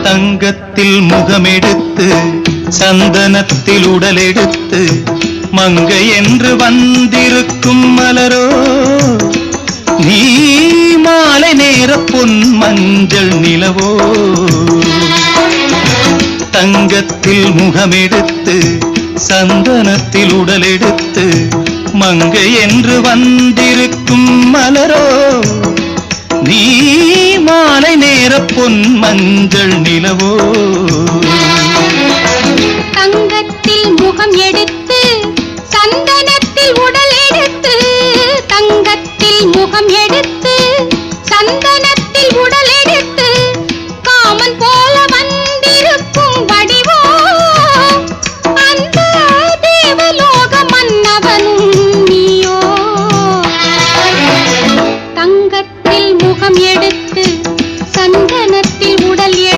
தங்கத்தில் முகமெடுத்து சந்தனத்தில் உடலெடுத்து மங்கை என்று வந்திருக்கும் மலரோ நீ மாலை நேர பொன் மஞ்சள் நிலவோ தங்கத்தில் முகமெடுத்து சந்தனத்தில் உடலெடுத்து மங்கை என்று வந்திருக்கும் மலரோ நீ மாலை நேர பொன் மஞ்சள் நிலவோ தங்கத்தில் முகம் எடுத்து சந்தனத்தில் உடல் எடுத்து தங்கத்தில் முகம் எடுத்து